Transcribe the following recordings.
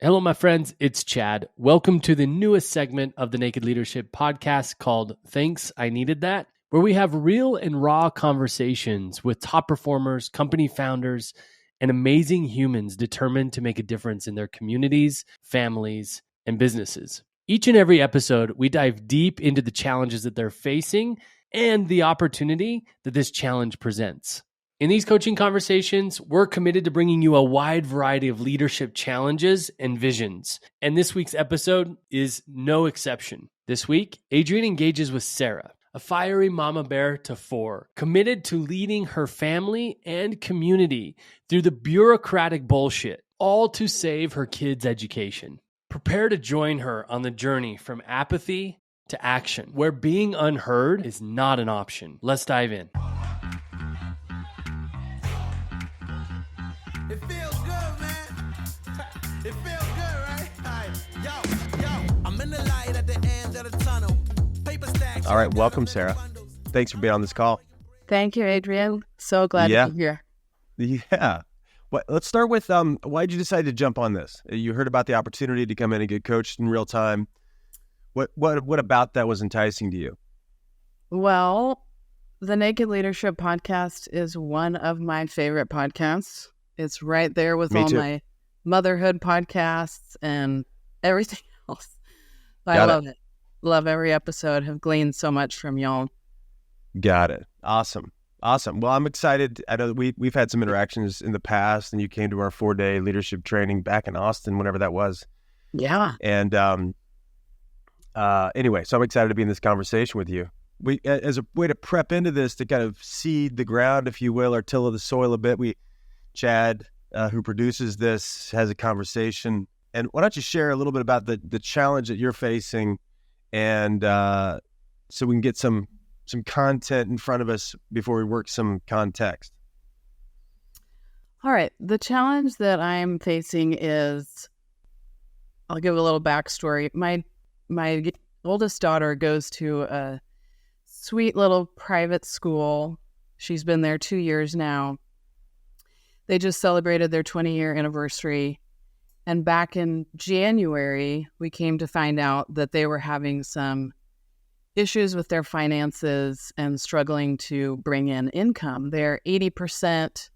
Hello, my friends. It's Chad. Welcome to the newest segment of the Naked Leadership podcast called Thanks, I Needed That, where we have real and raw conversations with top performers, company founders, and amazing humans determined to make a difference in their communities, families, and businesses. Each and every episode, we dive deep into the challenges that they're facing and the opportunity that this challenge presents. In these coaching conversations, we're committed to bringing you a wide variety of leadership challenges and visions. And this week's episode is no exception. This week, Adrienne engages with Sarah, a fiery mama bear to four, committed to leading her family and community through the bureaucratic bullshit, all to save her kids' education. Prepare to join her on the journey from apathy to action, where being unheard is not an option. Let's dive in. It feels good, man. It feels good, right? Yo, I'm in the light at the end of the tunnel. Paper stacks. All right, welcome, Sarah. Thanks for being on this call. Thank you, Adrienne. So glad to be here. Yeah. Well, let's start with why did you decide to jump on this? You heard about the opportunity to come in and get coached in real time. What about that was enticing to you? Well, the Naked Leadership podcast is one of my favorite podcasts. It's right there with all my motherhood podcasts and everything else. I love it. Love every episode. Have gleaned so much from y'all. Got it. Awesome. Well, I'm excited. I know that we've had some interactions in the past, and you came to our 4-day leadership training back in Austin, whenever that was. Yeah. And anyway, so I'm excited to be in this conversation with you. We, as a way to prep into this, to kind of seed the ground, if you will, or till the soil a bit, Chad, who produces this, has a conversation. And why don't you share a little bit about the challenge that you're facing, and so we can get some content in front of us before we work some context. All right. The challenge that I'm facing is, I'll give a little backstory. My oldest daughter goes to a sweet little private school. She's been there 2 years now. They just celebrated their 20-year anniversary. And back in January, we came to find out that they were having some issues with their finances and struggling to bring in income. They're 80%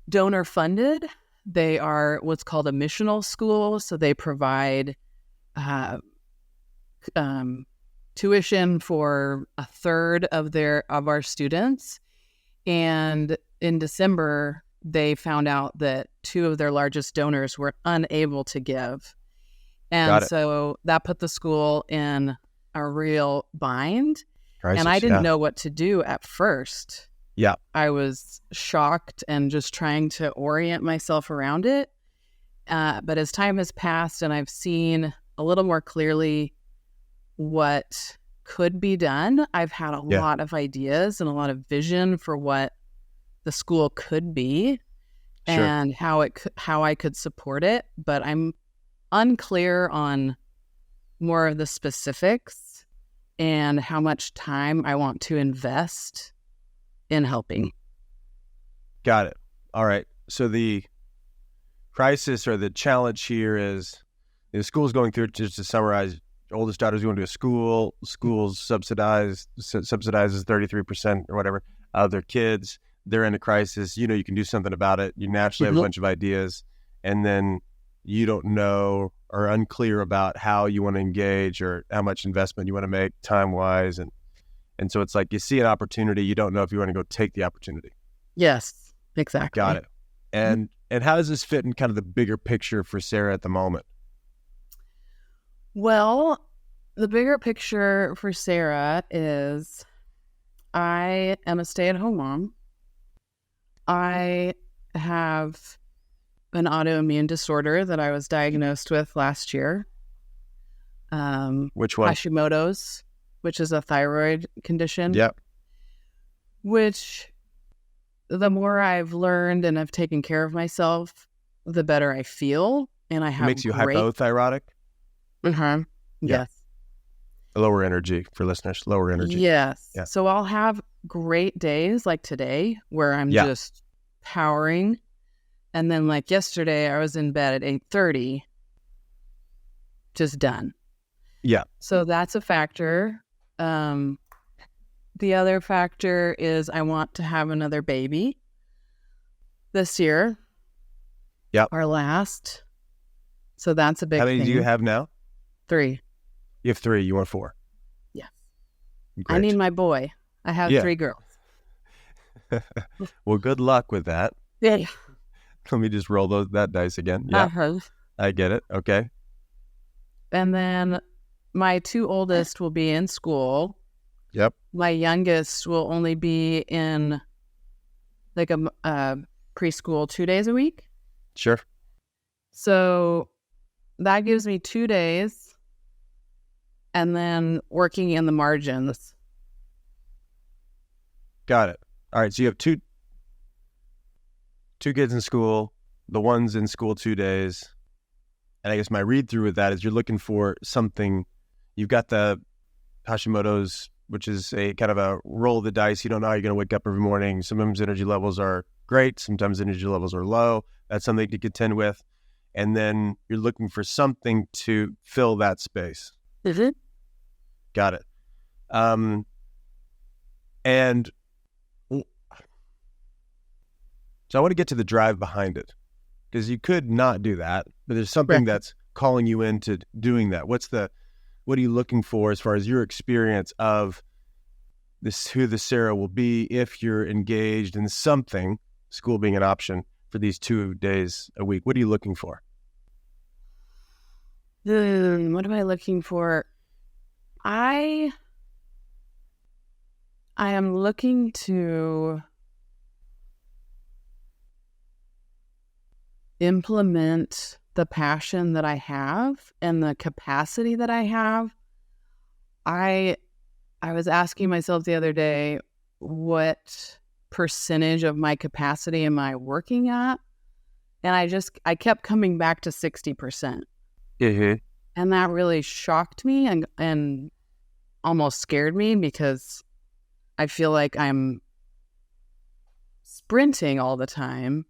donor funded. They are what's called a missional school. So they provide tuition for a third of our students. And in December, they found out that 2 of their largest donors were unable to give. And so that put the school in a real bind. Crisis, and I didn't know what to do at first. Yeah. I was shocked and just trying to orient myself around it. But as time has passed and I've seen a little more clearly what could be done, I've had a lot of ideas and a lot of vision for what the school could be and how I could support it. But I'm unclear on more of the specifics and how much time I want to invest in helping. Got it. All right. So the crisis or the challenge here is the school's going through, just to summarize, oldest daughter's going to a school subsidizes 33% or whatever of their kids. They're in a crisis. You can do something about it. You naturally have a bunch of ideas, and then you don't know or unclear about how you want to engage or how much investment you want to make time-wise. And so it's like you see an opportunity. You don't know if you want to go take the opportunity. Yes, exactly. Got it. And how does this fit in kind of the bigger picture for Sarah at the moment? Well, the bigger picture for Sarah is I am a stay-at-home mom. I have an autoimmune disorder that I was diagnosed with last year. Which one? Hashimoto's, which is a thyroid condition. Yep. Which the more I've learned and I've taken care of myself, the better I feel. And I have It makes you hypothyroidic? Mm-hmm. Yeah. Yes. Lower energy for listeners, lower energy. Yes. Yeah. So I'll have great days like today where I'm just powering And then like yesterday, I was in bed at 8:30, just done. Yeah. So that's a factor. The other factor is I want to have another baby this year. Yep. Our last. So that's a big How many thing. do you have now? 3. You have 3. You want 4. Yes. Great. I need my boy. I have Yeah. 3 girls. Well, good luck with that. Yeah. Let me just roll that dice again. Yeah, Uh-huh. I get it. Okay. And then my 2 oldest will be in school. Yep. My youngest will only be in like a preschool 2 days a week. Sure. So that gives me 2 days and then working in the margins. Got it. All right. So you have two kids in school, the one's in school 2 days. And I guess my read through with that is you're looking for something. You've got the Hashimoto's, which is a kind of a roll of the dice. You don't know how you're going to wake up every morning. Sometimes energy levels are great. Sometimes energy levels are low. That's something to contend with. And then you're looking for something to fill that space. Mm-hmm. Got it. And so I want to get to the drive behind it, because you could not do that, but there's something Right. that's calling you into doing that. What are you looking for as far as your experience of this, who the Sarah will be if you're engaged in something, school being an option for these 2 days a week? What are you looking for? What am I looking for? I am looking to implement the passion that I have and the capacity that I have. I was asking myself the other day, what percentage of my capacity am I working at? And I kept coming back to 60%. Mm-hmm. And that really shocked me and almost scared me, because I feel like I'm sprinting all the time.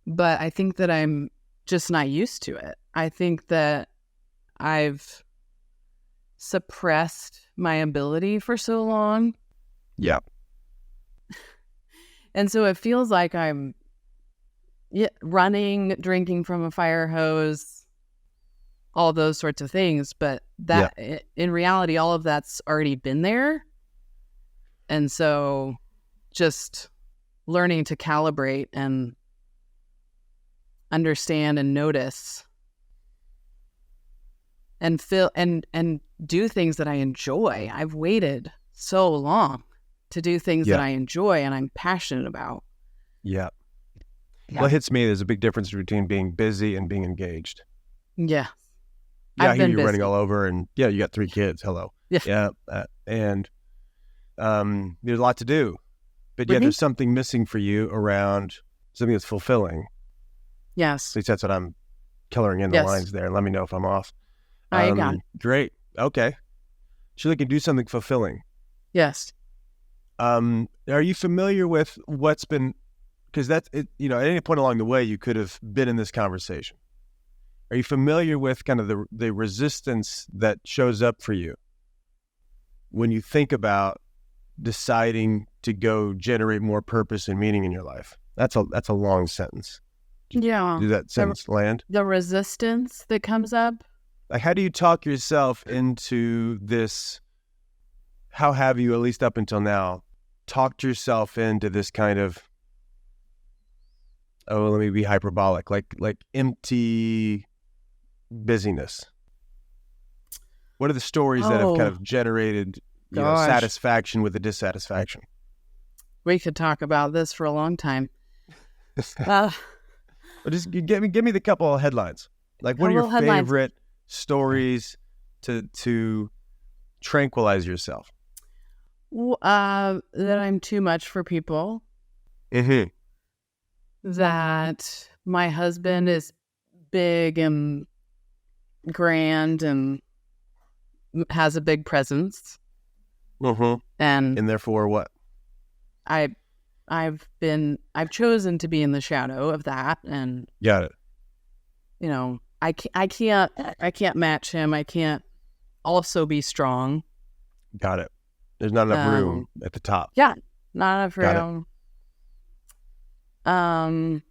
But I think that I'm just not used to it. I think that I've suppressed my ability for so long. Yeah. And so it feels like I'm running, drinking from a fire hose, all those sorts of things. But that in reality, all of that's already been there. And so just learning to calibrate and understand and notice and feel and do things that I enjoy. I've waited so long to do things that I enjoy and I'm passionate about. Yeah. Well, it hits me. There's a big difference between being busy and being engaged. Yeah. Yeah, I've I hear been you busy. running all over, and yeah, you got 3 kids. Hello. Yeah. And there's a lot to do, but yeah, Mhm. there's something missing for you around something that's fulfilling. Yes. At least that's what I'm coloring in the Yes. lines there. Let me know if I'm off. I got it. Great. Okay. So they can do something fulfilling. Yes. Are you familiar with what's been, because that's it, at any point along the way, you could have been in this conversation. Are you familiar with kind of the resistance that shows up for you when you think about deciding to go generate more purpose and meaning in your life? That's a long sentence. Yeah. Do that sentence land? The resistance that comes up. Like, how do you talk yourself into this? How have you, at least up until now, talked yourself into this kind of, let me be hyperbolic, like empty busyness? What are the stories that have kind of generated Gosh. satisfaction with the dissatisfaction? We could talk about this for a long time. But just give me the couple of headlines. Like, what are your Couple headlines. favorite stories to tranquilize yourself? That I'm too much for people. Mm-hmm. That my husband is big and grand and has a big presence. Mm-hmm. And And therefore what? I I've chosen to be in the shadow of that, and Got it. you know, I can't match him. I can't also be strong. Got it. There's not enough room at the top. Yeah, not enough Got it. room.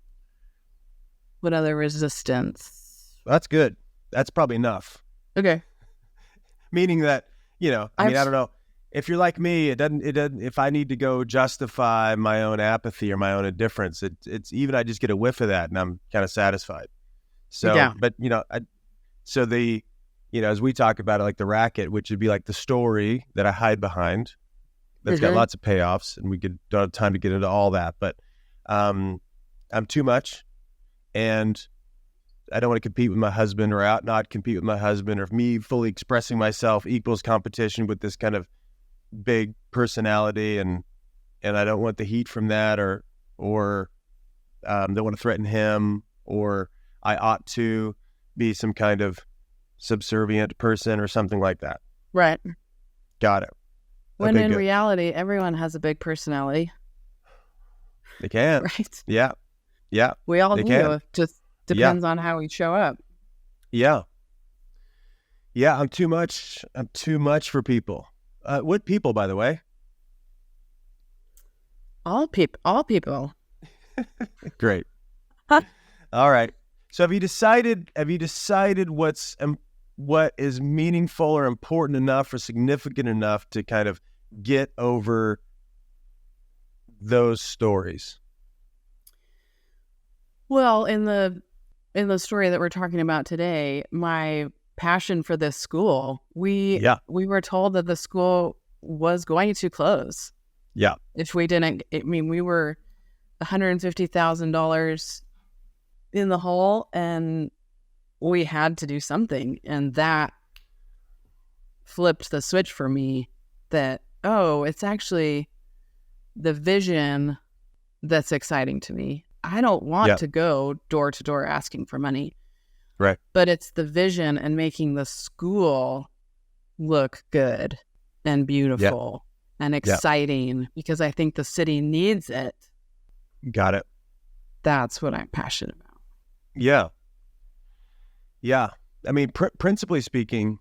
What other resistance? That's good. That's probably enough. Okay. Meaning that, I mean, I don't know. If you're like me, it doesn't, if I need to go justify my own apathy or my own indifference, it's even, I just get a whiff of that and I'm kind of satisfied. So, Yeah. but, as we talk about it, like the racket, which would be like the story that I hide behind, that's got lots of payoffs, and we don't have time to get into all that, but I'm too much, and I don't want to compete with my husband or not compete with my husband, or me fully expressing myself equals competition with this kind of big personality, and I don't want the heat from that, or don't want to threaten him, or I ought to be some kind of subservient person or something like that. Right. Got it. When Okay, in good. reality, everyone has a big personality. They can. Right. Yeah. Yeah. We all They do. can. It just depends on how we show up. Yeah. Yeah. I'm too much for people. What people, by the way? All people. Great. All right. So have you decided what is meaningful or important enough or significant enough to kind of get over those stories? Well, in the story that we're talking about today, my passion for this school, we were told that the school was going to close. Yeah. If we didn't, we were $150,000 in the hole, and we had to do something. And that flipped the switch for me that, it's actually the vision that's exciting to me. I don't want to go door to door asking for money. Right. But it's the vision and making the school look good and beautiful and exciting, because I think the city needs it. Got it. That's what I'm passionate about. Yeah. Yeah. I mean, principally speaking,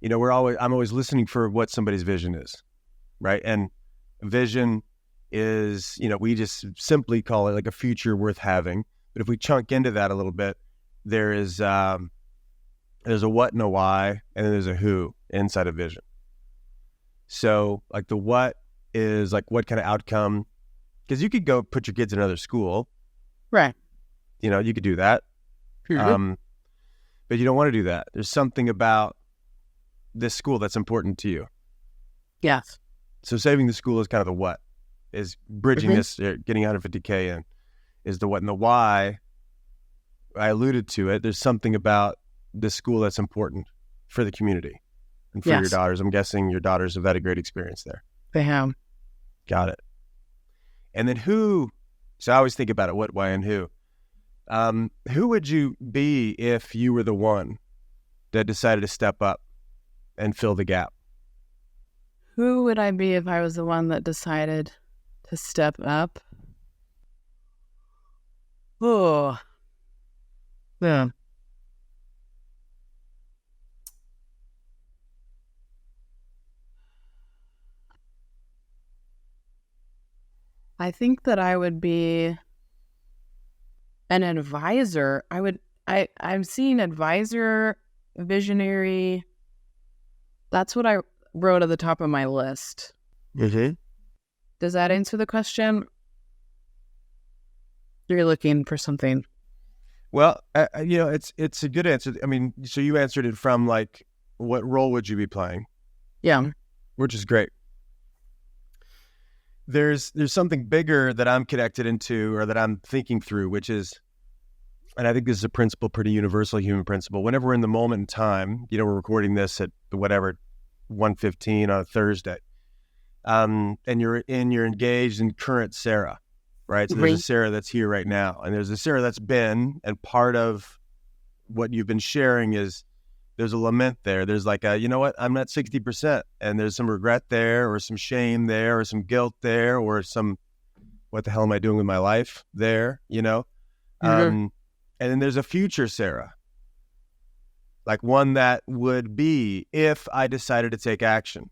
I'm always listening for what somebody's vision is, right? And vision is, we just simply call it like a future worth having. But if we chunk into that a little bit, there's a what and a why, and then there's a who inside of vision. So like the what is like what kind of outcome, because you could go put your kids in another school. Right. You could do that. But you don't want to do that. There's something about this school that's important to you. Yes. So saving the school is kind of the what, is bridging this, getting $150K in, is the what. And the why, I alluded to it. There's something about this school that's important for the community and for your daughters. I'm guessing your daughters have had a great experience there. They have. Got it. And then who, so I always think about it, what, why, and who. Who would you be if you were the one that decided to step up and fill the gap? Who would I be if I was the one that decided to step up? Oh. Yeah. I think that I would be an advisor. I'm seeing advisor, visionary. That's what I wrote at the top of my list. Mm-hmm. Does that answer the question? You're looking for something. Well, it's a good answer. I mean, so you answered it from like, what role would you be playing? Yeah. Which is great. There's something bigger that I'm connected into, or that I'm thinking through, which is, and I think this is a principle, pretty universal human principle. Whenever we're in the moment in time, we're recording this at whatever, 1:15 on a Thursday, and you're engaged in current Sarah, right? So there's a Sarah that's here right now, and there's a Sarah that's been, and part of what you've been sharing is there's a lament there. There's like a, you know what, I'm not 60%, and there's some regret there, or some shame there, or some guilt there, or some, what the hell am I doing with my life there, you know? And then there's a future Sarah, like one that would be if I decided to take action.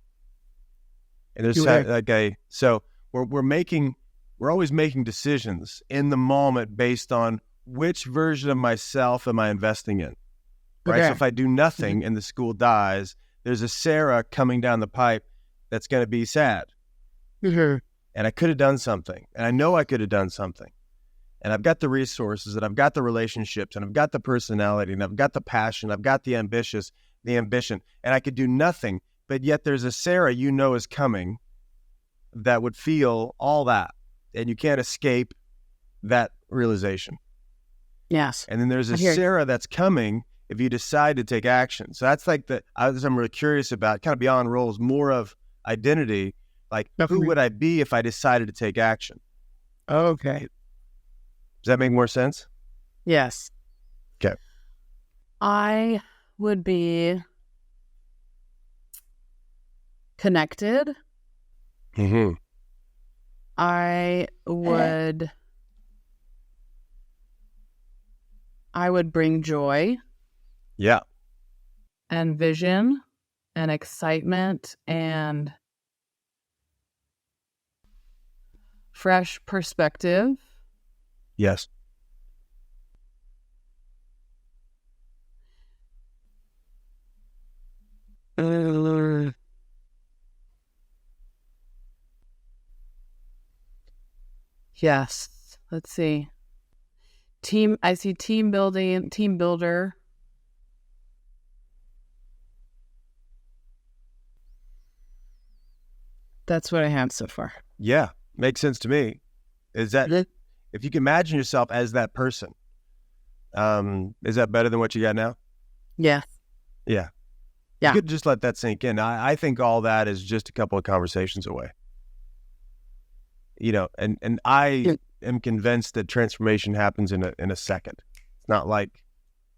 And there's so we're always making decisions in the moment based on which version of myself am I investing in, right? So if I do nothing and the school dies, there's a Sarah coming down the pipe that's going to be sad. And I could have done something, and I know I could have done something. And I've got the resources, and I've got the relationships, and I've got the personality, and I've got the passion, I've got the ambition, and I could do nothing. But yet there's a Sarah you know is coming that would feel all that, and you can't escape that realization. Yes. And then there's a Sarah that's coming if you decide to take action. So that's like I'm really curious about, kind of beyond roles, more of identity. Like, who would I be if I decided to take action? Okay. Does that make more sense? Yes. Okay. I would be connected. Mm-hmm. I would bring joy. Yeah. And vision and excitement and fresh perspective. Yes. Yes. Let's see. I see team building, team builder. That's what I have so far. Yeah. Makes sense to me. Is that, if you can imagine yourself as that person, is that better than what you got now? Yes. Yeah. Yeah. You could just let that sink in. I think all that is just a couple of conversations away. You know, and I am convinced that transformation happens in a second. It's not like,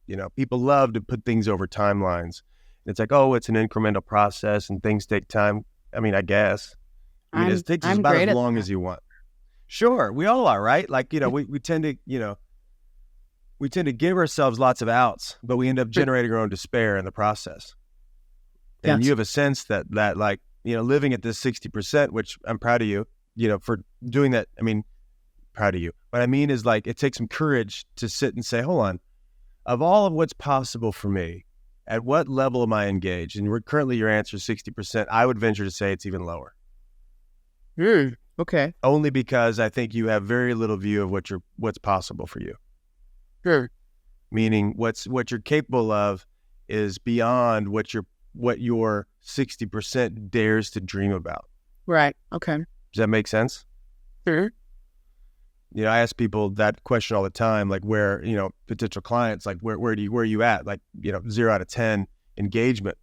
you know, people love to put things over timelines. It's like, oh, it's an incremental process and things take time. I mean, I guess. I mean, it takes about as long as you want. Sure, we all are, right? Like, you know, we tend to, you know, we tend to give ourselves lots of outs, but we end up generating our own despair in the process. And you have a sense that like, you know, living at this 60%, which I'm proud of you, you know, for doing that. I mean, proud of you. What I mean is, like, it takes some courage to sit and say, hold on, of all of what's possible for me, at what level am I engaged? And currently your answer is 60%. I would venture to say it's even lower. Okay. Only because I think you have very little view of what's possible for you. Sure. Meaning what you're capable of is beyond what your 60% dares to dream about. Right. Okay. Does that make sense? Sure. You know, I ask people that question all the time, like, where, you know, potential clients, like, where are you at? Like, you know, 0 out of 10 engagement.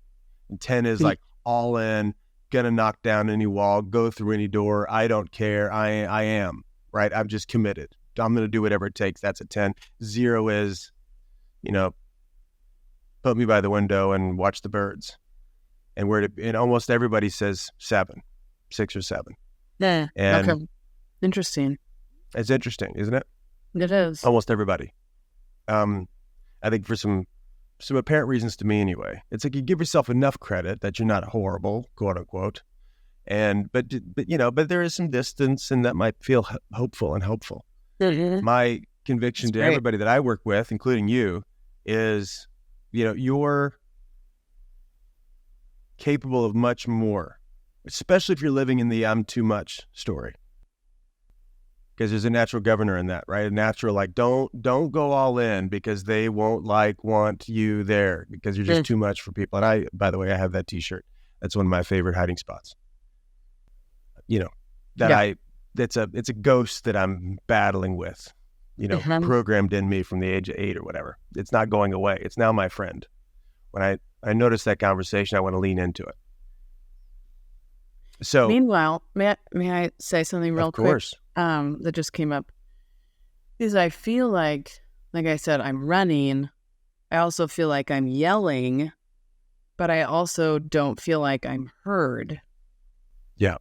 And 10 is like all in, gonna knock down any wall, go through any door. I don't care. I am, right? I'm just committed. I'm going to do whatever it takes. That's a 10. 0 is, you know, put me by the window and watch the birds. And almost everybody says 7, 6 or 7. Yeah. And okay. Interesting. It's interesting, isn't it? It is. Almost everybody. I think for some apparent reasons to me anyway, it's like you give yourself enough credit that you're not horrible, quote unquote. But you know, but there is some distance, and that might feel hopeful and hopeful. Mm-hmm. My conviction to everybody that I work with, including you, is, you know, you're capable of much more, especially if you're living in the I'm too much story. Because there's a natural governor in that, right? A natural, like, don't go all in because they won't want you there because you're just too much for people. And by the way, I have that t-shirt. That's one of my favorite hiding spots. You know, it's a ghost that I'm battling with, you know, programmed in me from the age of 8 or whatever. It's not going away. It's now my friend. When I notice that conversation, I want to lean into it. So meanwhile, may I say something real quick? Of course. That just came up. Is I feel like I said, I'm running. I also feel like I'm yelling but I also don't feel like I'm heard. Yeah.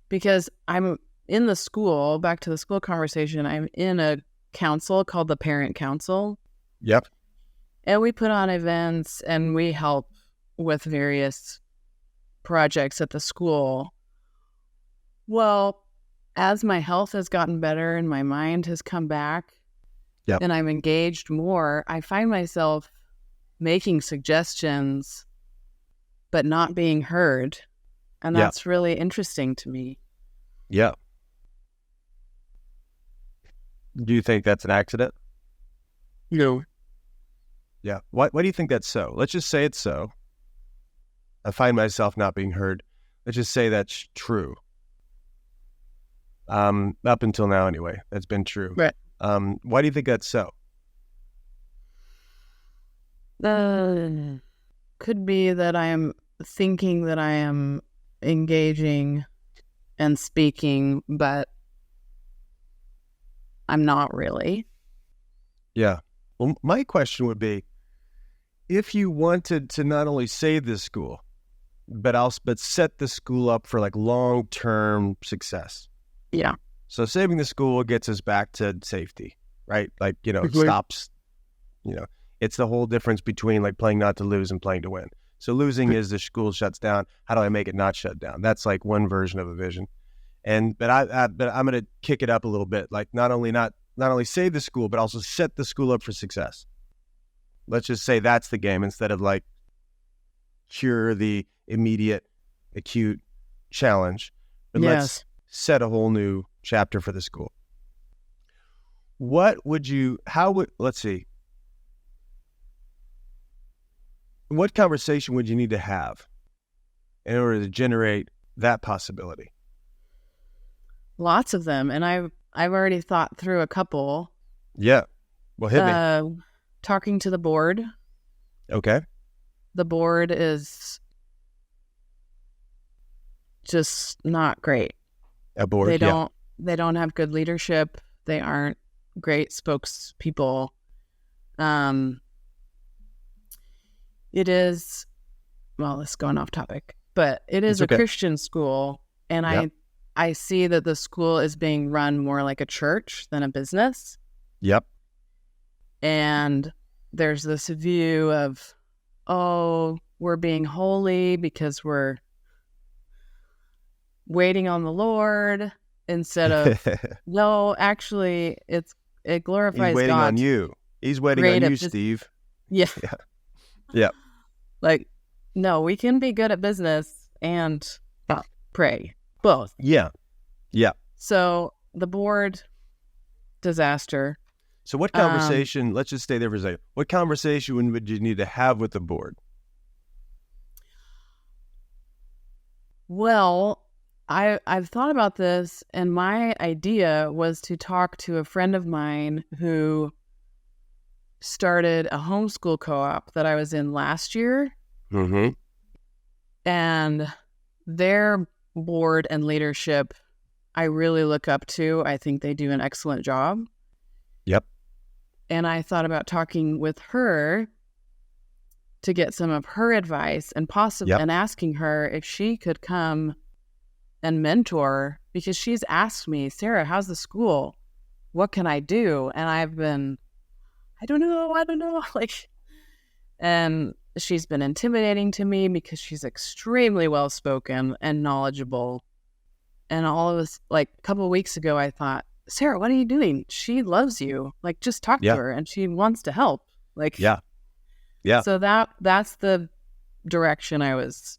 Because I'm in the school, back to the school conversation, I'm in a council called the Parent Council. Yep. And we put on events and we help with various projects at the school. Well, as my health has gotten better and my mind has come back, Yep. and I'm engaged more, I find myself making suggestions but not being heard. And Yeah. that's really interesting to me. Yeah. Do you think that's an accident? No. Yeah. Why do you think that's so? Let's just say it's so. I find myself not being heard. Let's just say that's true. Up until now, anyway, that's been true. Right. Why do you think that's so? Could be that I am thinking that I am engaging and speaking, but I'm not really. Yeah. Well, my question would be, if you wanted to not only save this school, but set the school up for like long-term success. Yeah. So saving the school gets us back to safety, right? Like, Mhm. stops, it's the whole difference between like playing not to lose and playing to win. So losing is the school shuts down. How do I make it not shut down? That's like one version of a vision. But I'm going to kick it up a little bit. Like not only save the school, but also set the school up for success. Let's just say that's the game instead of like cure the immediate acute challenge. But let's set a whole new chapter for the school. Let's see. What conversation would you need to have in order to generate that possibility? Lots of them. And I've already thought through a couple. Yeah. Well, hit me. Talking to the board. Okay. The board is just not great. A board. They don't have good leadership. They aren't great spokespeople. It is, well, this is going off topic, but it is It's okay. a Christian school, and Yep. I see that the school is being run more like a church than a business. Yep. And there's this view of, oh, we're being holy because we're waiting on the Lord instead of, no, actually, it glorifies He's waiting God. on you. He's waiting Great on at you, bus- Steve. Yeah. Yeah. Yeah. Like, no, we can be good at business and pray. Both. Yeah. Yeah. So the board, disaster. So what conversation, let's just stay there for a second. What conversation would you need to have with the board? Well, I've thought about this, and my idea was to talk to a friend of mine who started a homeschool co-op that I was in last year, Mm-hmm. and their board and leadership I really look up to. I think they do an excellent job. Yep. And I thought about talking with her to get some of her advice and possibly Yep. and asking her if she could come and mentor, because she's asked me, Sarah, how's the school? What can I do? And I've been, I don't know. Like, and she's been intimidating to me because she's extremely well-spoken and knowledgeable. And all of us, like a couple of weeks ago, I thought, Sarah, what are you doing? She loves you. Like, just talk Yeah. to her, and she wants to help. Like, Yeah. Yeah. So that's the direction I was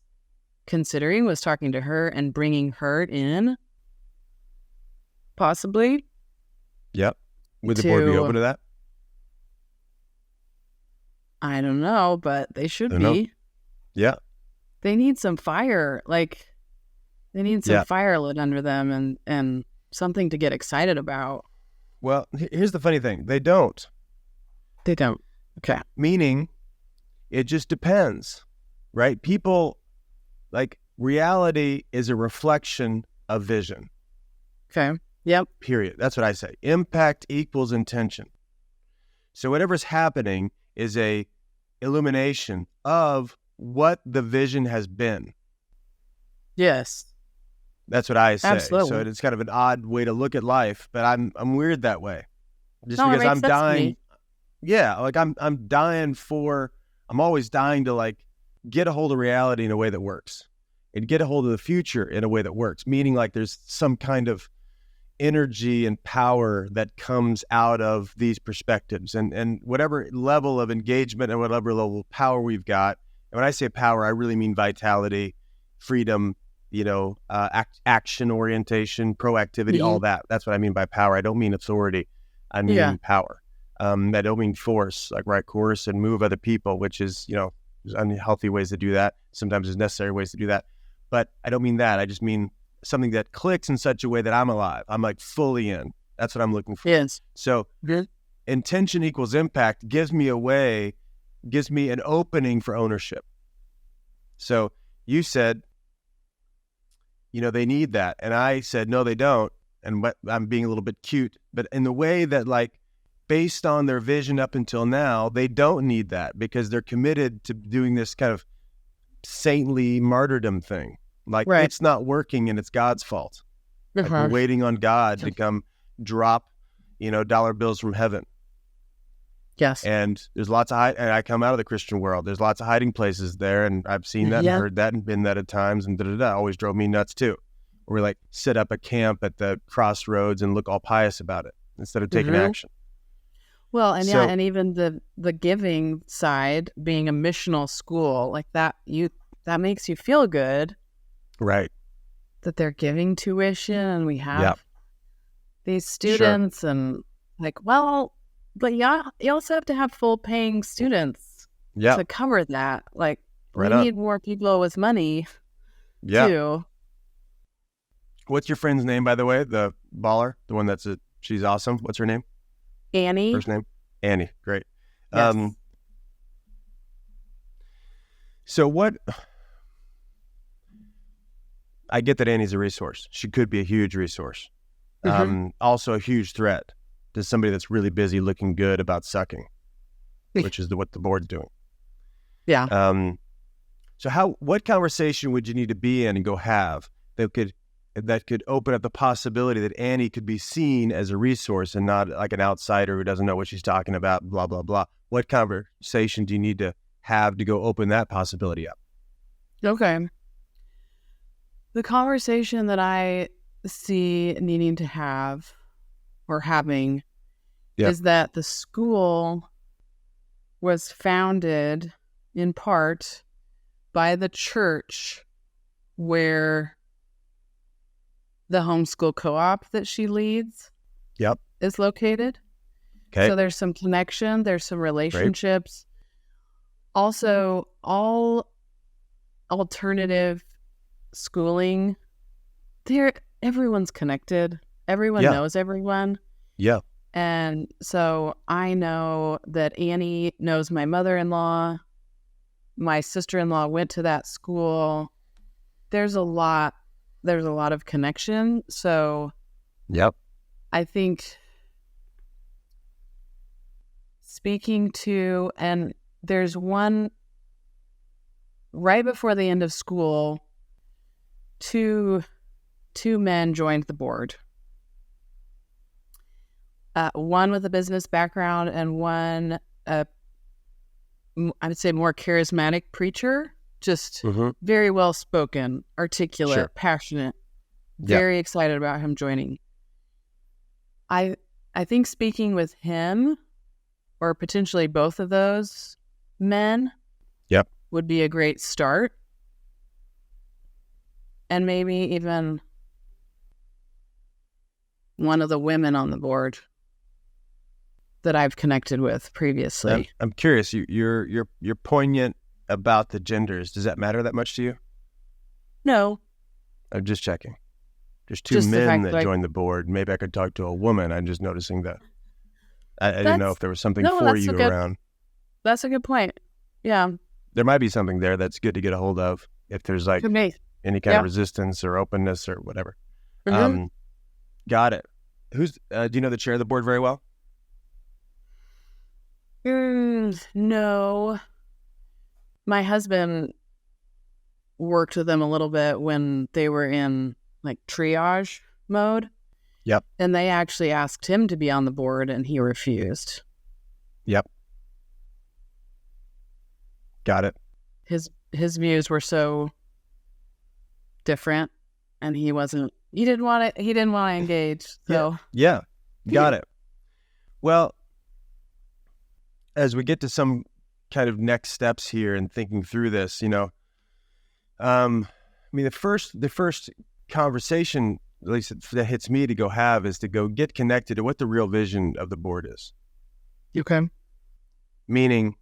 considering, was talking to her and bringing her in, possibly. Yep. Would the board be to- open to that? I don't know, but they should Don't know. be. Yeah. They need some fire. Like, they need some Yeah. fire lit under them and something to get excited about. Well, here's the funny thing. They don't. They don't. Okay. Meaning, it just depends, right? People, like, reality is a reflection of vision, Okay. Yep. period. That's what I say. Impact equals intention. So whatever's happening is a illumination of what the vision has been. Yes. That's what I say. Absolutely. So it's kind of an odd way to look at life, but I'm weird that way. Just No, it because makes I'm sense to dying. me. Yeah, like I'm always dying to like get a hold of reality in a way that works and get a hold of the future in a way that works, meaning like there's some kind of energy and power that comes out of these perspectives and whatever level of engagement and whatever level of power we've got. And when I say power, I really mean vitality, freedom, action orientation, proactivity, all that. That's what I mean by power. I don't mean authority. I mean power. I don't mean force, like right course and move other people, which is, there's unhealthy ways to do that. Sometimes there's necessary ways to do that. But I don't mean that. I just mean something that clicks in such a way that I'm alive. I'm like fully in. That's what I'm looking for. Yes. So intention equals impact gives me an opening for ownership. So you said, they need that. And I said, no, they don't. And I'm being a little bit cute, but in the way that like, based on their vision up until now, they don't need that because they're committed to doing this kind of saintly martyrdom thing. Like It's not working and it's God's fault. Like we're waiting on God to come drop, dollar bills from heaven. Yes. And there's lots of and I come out of the Christian world. There's lots of hiding places there, and I've seen that and heard that and been that at times, and always drove me nuts too. Where we like set up a camp at the crossroads and look all pious about it instead of taking action. Well, and and even the giving side, being a missional school like that, that makes you feel good, right? That they're giving tuition, and we have these students, and like, well, but you also have to have full paying students to cover that. Like, we need more people with money too. What's your friend's name, by the way? The baller, the one she's awesome. What's her name? Annie. First name? Annie. Great. Yes. So what, I get that Annie's a resource. She could be a huge resource. Also a huge threat to somebody that's really busy looking good about sucking, which is what the board's doing. Yeah. So what conversation would you need to be in and go have that could open up the possibility that Annie could be seen as a resource and not like an outsider who doesn't know what she's talking about, blah, blah, blah. What conversation do you need to have to go open that possibility up? Okay. The conversation that I see needing to have or having is that the school was founded in part by the church where the homeschool co-op that she leads is located. Okay. So there's some connection, there's some relationships. Great. Also, all alternative schooling, everyone's connected. Everyone knows everyone. Yeah. And so I know that Annie knows my mother-in-law. My sister-in-law went to that school. There's a lot of connection. So I think speaking to, and there's one right before the end of school, two men joined the board. One with a business background and one, I would say, more charismatic preacher. Just very well spoken, articulate, passionate, very excited about him joining. I think speaking with him, or potentially both of those men, would be a great start. And maybe even one of the women on the board that I've connected with previously. I'm curious. You're poignant about the genders. Does that matter that much to you? No. I'm just checking. There's two men that joined the board. Maybe I could talk to a woman. I'm just noticing that. I didn't know if there was something for you around. That's a good point. Yeah. There might be something there that's good to get a hold of if there's like any kind of resistance or openness or whatever. Got it. Who's? Do you know the chair of the board very well? No. My husband worked with them a little bit when they were in like triage mode. Yep. And they actually asked him to be on the board and he refused. Yep. Got it. His views were so different and he didn't want to engage. So Yeah. Got it. Well, as we get to some kind of next steps here and thinking through this, I mean, the first conversation, at least that hits me to go have, is to go get connected to what the real vision of the board is. okay. Meaning,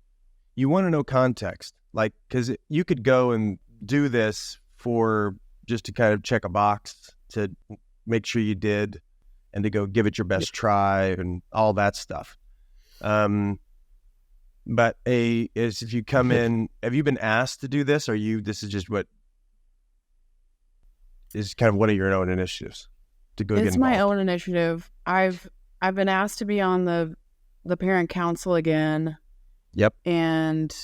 you want to know context, like, because you could go and do this for just to kind of check a box to make sure you did, and to go give it your best try and all that stuff. But if you come in, have you been asked to do this? Or this is just what is kind of one of your own initiatives to go get It's involved? my own initiative. I've been asked to be on the parent council again. Yep. And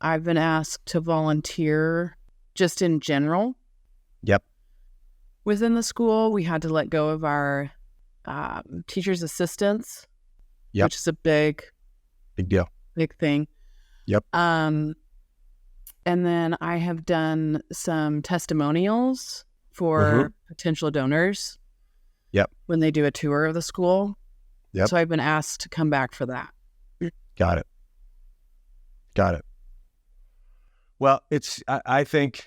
I've been asked to volunteer just in general. Yep. Within the school, we had to let go of our teachers' assistants, Yep. which is a big Big deal. thing. Yep. And then I have done some testimonials for potential donors. Yep. When they do a tour of the school. Yep. So I've been asked to come back for that. Got it. Well, I think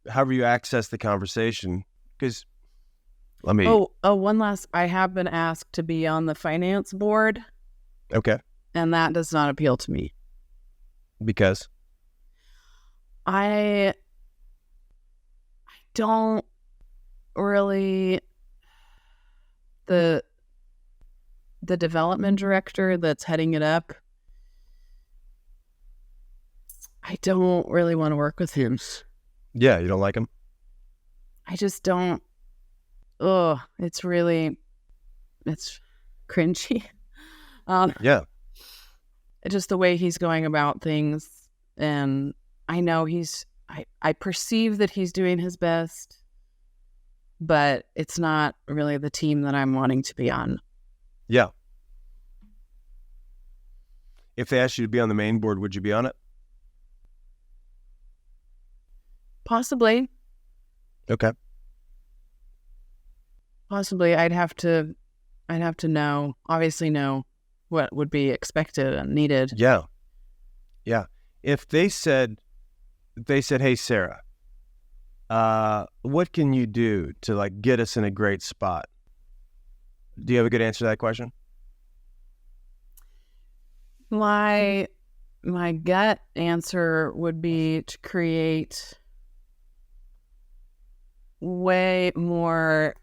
however you access the conversation, because one last, I have been asked to be on the finance board, okay, and that does not appeal to me. because I don't really, the development director that's heading it up, I don't really want to work with him. yeah, you don't like them. I just don't. It's cringy. Yeah. Just the way he's going about things. And I know I perceive that he's doing his best, but it's not really the team that I'm wanting to be on. Yeah. If they asked you to be on the main board, would you be on it? Possibly. Okay. Possibly. I'd have to obviously know what would be expected and needed. Yeah. If they said, hey, Sarah, what can you do to like get us in a great spot? Do you have a good answer to that question? My gut answer would be to create way more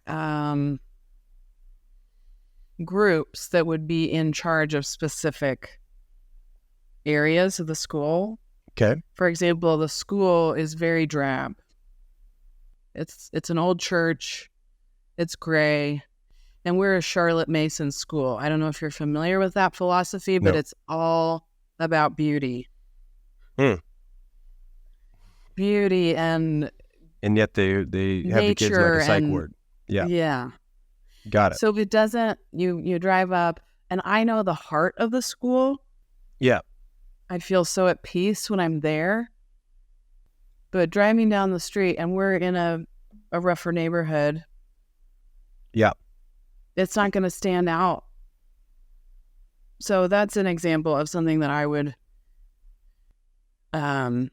groups that would be in charge of specific areas of the school. Okay. For example, the school is very drab. It's an old church. It's gray. And we're a Charlotte Mason school. I don't know if you're familiar with that philosophy, but No. it's all about beauty. Beauty and yet they have the kids like nature a psych and- ward. Yeah. yeah. Got it. So if it doesn't, you drive up, and I know the heart of the school. Yeah. I feel so at peace when I'm there. But driving down the street, and we're in a rougher neighborhood, Yeah. it's not going to stand out. So that's an example of something that I would, an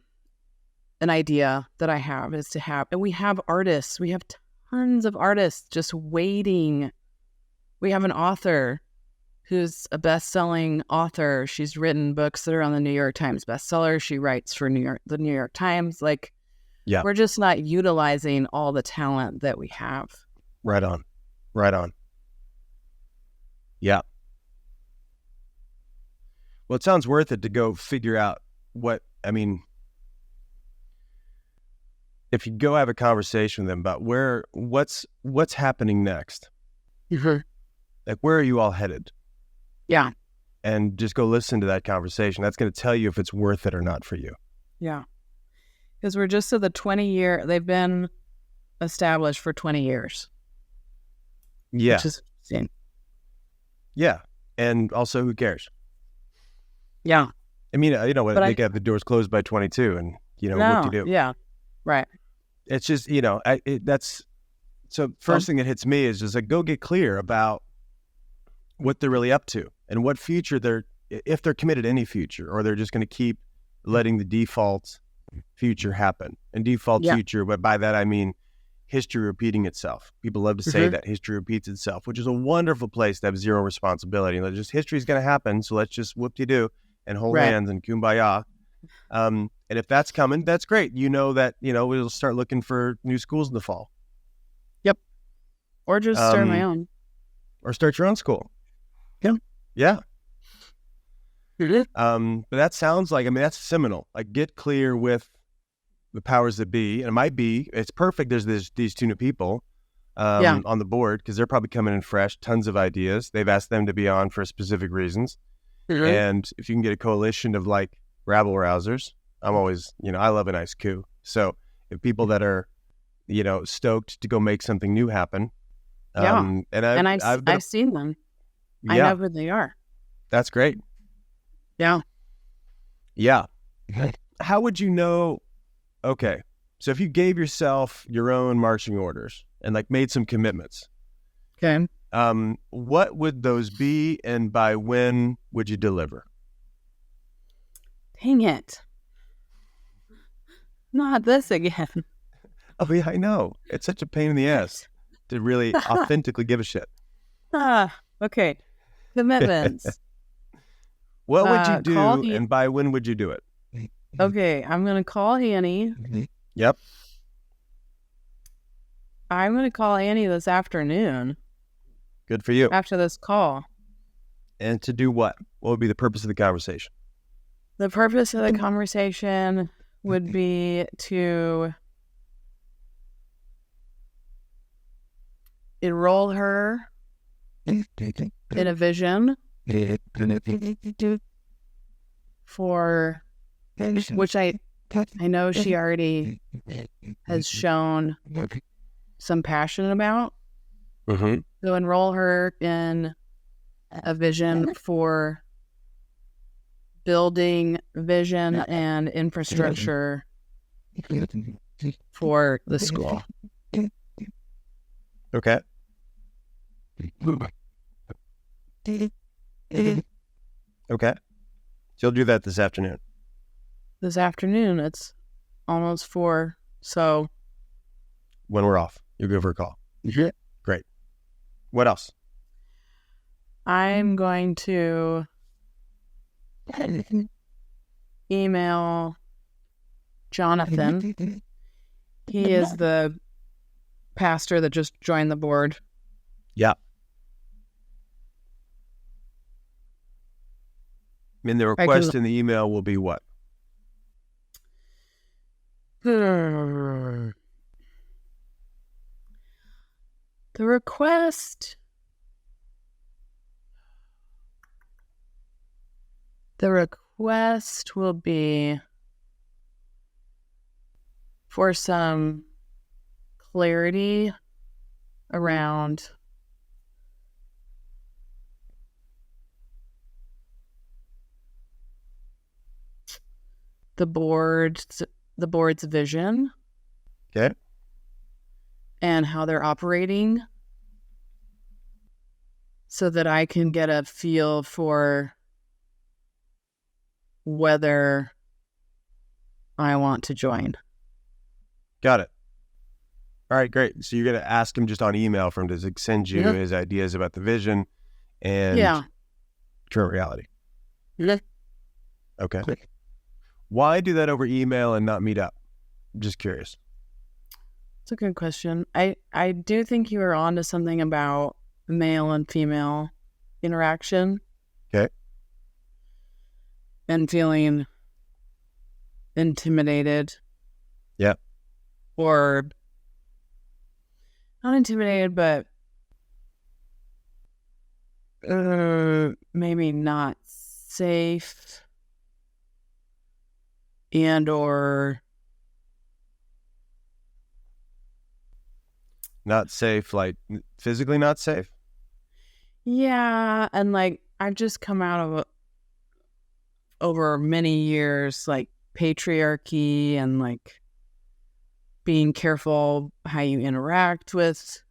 idea that I have is to have, and we have artists. We have tons of artists just waiting. We have an author who's a best-selling author. She's written books that are on the New York Times bestseller. She writes for the New York Times. Like, Yeah. we're just not utilizing all the talent that we have. Right on. Yeah. Well, it sounds worth it to go figure out if you go have a conversation with them about what's happening next, like where are you all headed? Yeah. And just go listen to that conversation. That's going to tell you if it's worth it or not for you. Yeah. Because we're just to the 20-year, they've been established for 20 years, Yeah. which is interesting. Yeah. And also, who cares? Yeah. I mean, But they got the doors closed by 22 and, what no, do you do? yeah, right. It's just, so first thing that hits me is just like, go get clear about what they're really up to and what future if they're committed to any future, or they're just going to keep letting the default future happen. And default future, but by that I mean history repeating itself. People love to say that history repeats itself, which is a wonderful place to have zero responsibility. Like, just history's going to happen, so let's just whoop-de-doo and hold hands and kumbaya. And if that's coming, that's great. We'll start looking for new schools in the fall. Yep. Or just start my own. Or start your own school. Yeah. Yeah. But that sounds like, that's seminal. Like, get clear with the powers that be. And it's perfect. There's these two new people on the board, because they're probably coming in fresh, tons of ideas. They've asked them to be on for specific reasons. And if you can get a coalition of like rabble rousers, I'm always, I love a nice coup. So if people that are, stoked to go make something new happen. And I've seen them. Yeah, I know who they are. That's great. Yeah. Yeah. How would you know? Okay. So if you gave yourself your own marching orders and like made some commitments, Okay. what would those be, and by when would you deliver? Dang it. Not this again. Oh, yeah, I know. It's such a pain in the ass to really authentically give a shit. Okay. Commitments. What would you do, call and by when would you do it? Okay, I'm going to call Annie. Yep. I'm going to call Annie this afternoon Good for you. after this call. And to do what? What would be the purpose of the conversation? The purpose of the conversation would be to enroll her in a vision for which I know she already has shown some passion about. Mm-hmm. So enroll her in a vision for building vision and infrastructure for the school. Okay. Okay. So you'll do that this afternoon. This afternoon, it's almost 4, so When we're off, you'll give her a call. Yeah. Great. What else? I'm going to email Jonathan. He is the pastor that just joined the board. Yeah. I mean, the request in the email will be what? The request will be for some clarity around the board's vision. Okay. And how they're operating, so that I can get a feel for whether I want to join. Got it. All right, great. So you're going to ask him just on email for him to send you his ideas about the vision and current reality. Yeah. Okay. Why do that over email and not meet up? I'm just curious. It's a good question. I do think you were onto something about male and female interaction. Okay. And feeling intimidated. Yeah. Or not intimidated, but maybe not safe and or Not safe, like physically not safe? yeah, and like I've just come out of over many years like patriarchy and like being careful how you interact with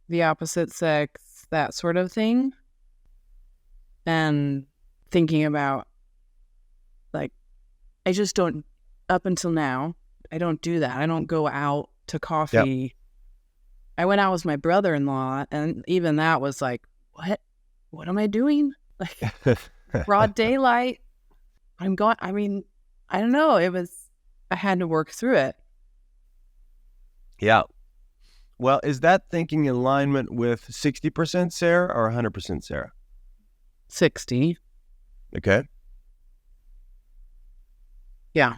the opposite sex, that sort of thing. And thinking about like I just don't, up until now, I don't do that. I don't go out to coffee. I went out with my brother-in-law, and even that was like, what am I doing? Like broad daylight. I'm going, I mean, I don't know. I had to work through it. Yeah. Well, is that thinking in alignment with 60% Sarah or 100% Sarah? 60. Okay. Yeah.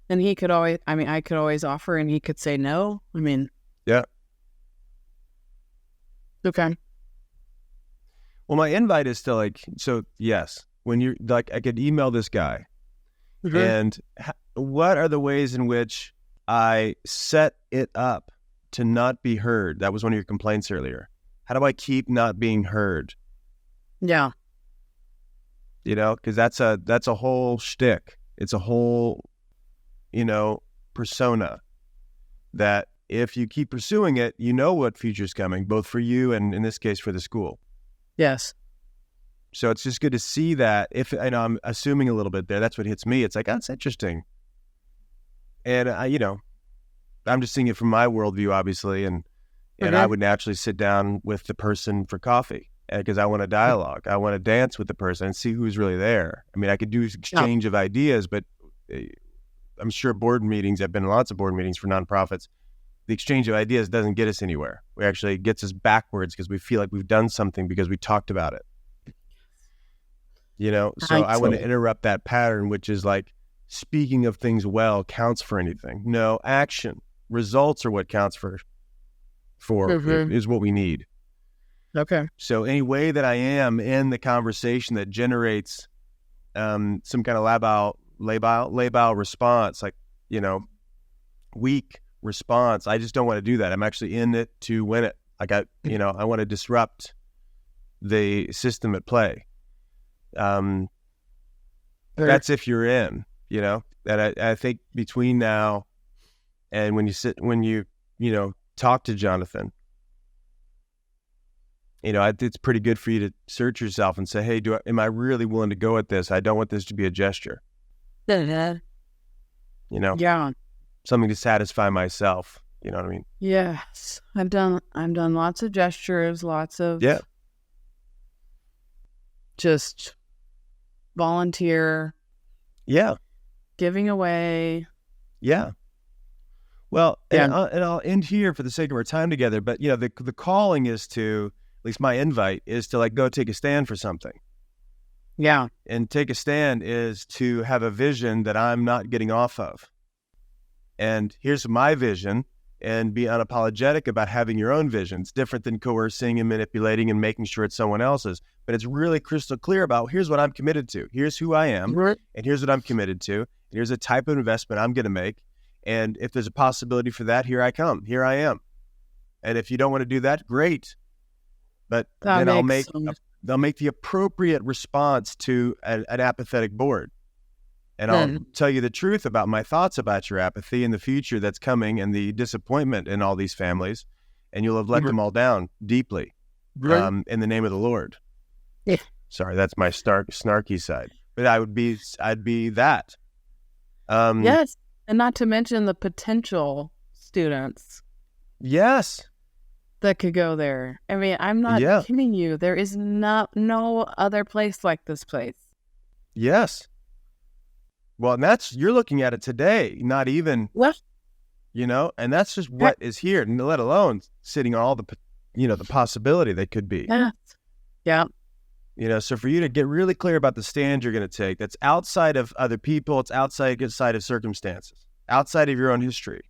And he could always, I mean, I could always offer and he could say no. I mean, Yeah. okay. Well, my invite is to like, so yes, when you're like, I could email this guy and what are the ways in which I set it up to not be heard? That was one of your complaints earlier. How do I keep not being heard? Yeah. You know, because that's a whole shtick. It's a whole, persona that if you keep pursuing it, you know what future's coming, both for you and in this case for the school. Yes. So it's just good to see that. If I know I'm assuming a little bit there, that's what hits me. It's like, oh, that's interesting. And I'm just seeing it from my worldview, obviously, and I would naturally sit down with the person for coffee because I want a dialogue. I want to dance with the person and see who's really there. I mean, I could do exchange of ideas, but I'm sure board meetings, I've been in lots of board meetings for nonprofits. The exchange of ideas doesn't get us anywhere. It actually gets us backwards because we feel like we've done something because we talked about it. So I want to interrupt that pattern, which is like speaking of things well counts for anything. No, action. Results are what counts for is what we need. Okay. So any way that I am in the conversation that generates some kind of labile response, like, weak response, I just don't want to do that. I'm actually in it to win it. Like I want to disrupt the system at play. That's if you're in, that I think between now and when you talk to Jonathan, it's pretty good for you to search yourself and say, hey, am I really willing to go at this? I don't want this to be a gesture. Yeah. Something to satisfy myself. You know what I mean? Yes. I've done lots of gestures, lots of just volunteer. Yeah. Giving away. Yeah. Well, and I'll end here for the sake of our time together, but the calling is to, at least my invite is to like go take a stand for something. Yeah. And take a stand is to have a vision that I'm not getting off of. And here's my vision, and be unapologetic about having your own vision. It's different than coercing and manipulating and making sure it's someone else's, but it's really crystal clear about here's what I'm committed to. Here's who I am, and here's what I'm committed to. And here's a type of investment I'm going to make. And if there's a possibility for that, here I come. Here I am. And if you don't want to do that, great. But then I'll make the appropriate response to an apathetic board. And I'll tell you the truth about my thoughts about your apathy and the future that's coming and the disappointment in all these families. And you'll have let them all down deeply in the name of the Lord. Yeah. Sorry, that's my snarky side. But I'd be that. Yes. And not to mention the potential students. Yes. That could go there. I mean, I'm not kidding you. There is no other place like this place. Yes. Well, and you're looking at it today, not even, and that's just what is here, let alone sitting on all the, the possibility that could be. Yes. Yeah. So for you to get really clear about the stand you're going to take, that's outside of other people, it's outside of circumstances, outside of your own history,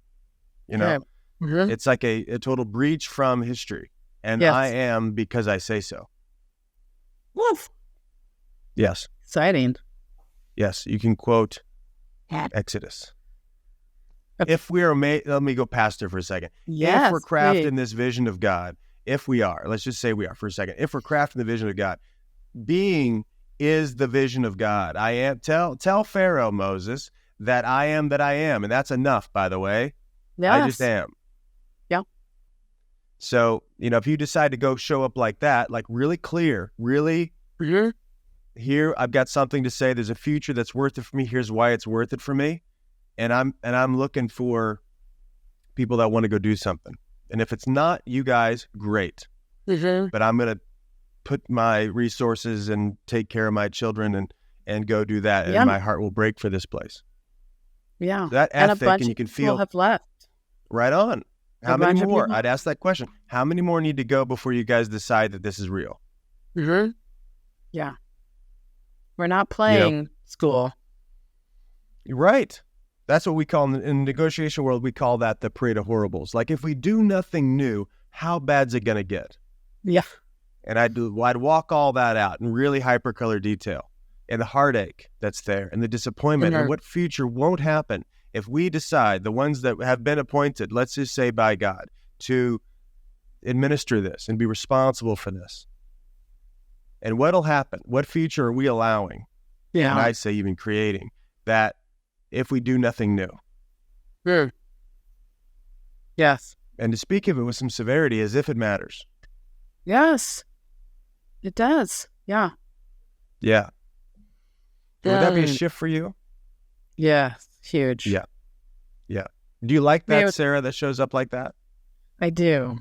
it's like a total breach from history. And I am because I say so. Woof. Yes. Exciting. Yes. You can quote Exodus. Okay. If we are made, let me go pastor for a second. Yes, If we're crafting please. this vision of God, if we are, let's just say we are for a second. If we're crafting the vision of God, being is the vision of God. I am. Tell Pharaoh, Moses, that I am that I am, and that's enough. By the way, Yes. I just am. Yeah. So if you decide to go show up like that, like really clear, really. Mhm. Here, I've got something to say. There's a future that's worth it for me. Here's why it's worth it for me. And I'm looking for people that want to go do something. And if it's not you guys, great. Mhm. But I'm going to put my resources and take care of my children and go do that. Yeah. And my heart will break for this place. Yeah. That And a ethic, bunch and you of can people feel have left. right on. How A many bunch of more? people- I'd ask that question. How many more need to go before you guys decide that this is real? Mhm. Yeah. We're not playing school. You're right. That's what we call in the negotiation world, we call that the parade of horribles. Like if we do nothing new, how bad's it going to get? Yeah. And I'd walk all that out in really hypercolor detail, and the heartache that's there, and the disappointment, and Mhm. what future won't happen if we decide, the ones that have been appointed, let's just say by God, to administer this and be responsible for this. And what'll happen? What future are we allowing? Yeah. And I say even creating that if we do nothing new. Mm. Yes. And to speak of it with some severity as if it matters. Yes. It does. Yeah. Yeah. Would that be a Um, shift for you? Yeah. Huge. Yeah. Yeah. Do you like Yeah, that, it was- Sarah, that shows up like that? I do.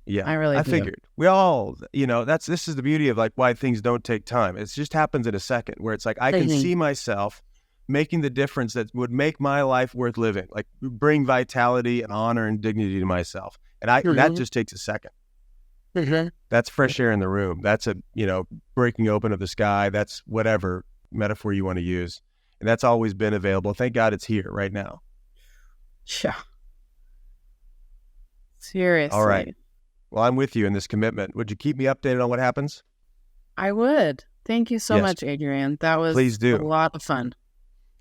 Yeah. I really I do. figured. We all, this is the beauty of like why things don't take time. It just happens in a second where it's like I can Mhm. see myself making the difference that would make my life worth living, like bring vitality and honor and dignity to myself. And that Mhm. just takes a second. Mhm. That's fresh air in the room. That's a, breaking open of the sky. That's whatever metaphor you want to use. And that's always been available. Thank God it's here right now. Yeah. Seriously. All right. Well, I'm with you in this commitment. Would you keep me updated on what happens? I would. Thank you so Yes. much, Adrian. That was Please do. a lot of fun.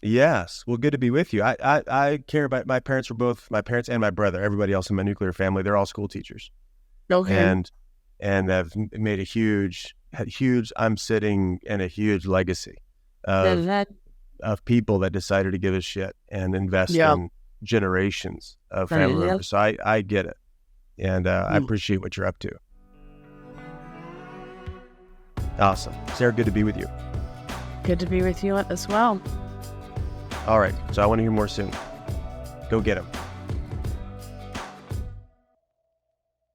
Yes. Well, good to be with you. I care about my parents and my brother, everybody else in my nuclear family. They're all school teachers. Okay. And have made a huge, I'm sitting in a huge legacy of people that decided to give a shit and invest Yeah. in generations of family Yeah. members. So I get it. And I appreciate what you're up to. Awesome. Sarah, good to be with you. Good to be with you as well. All right. So I want to hear more soon. Go get them.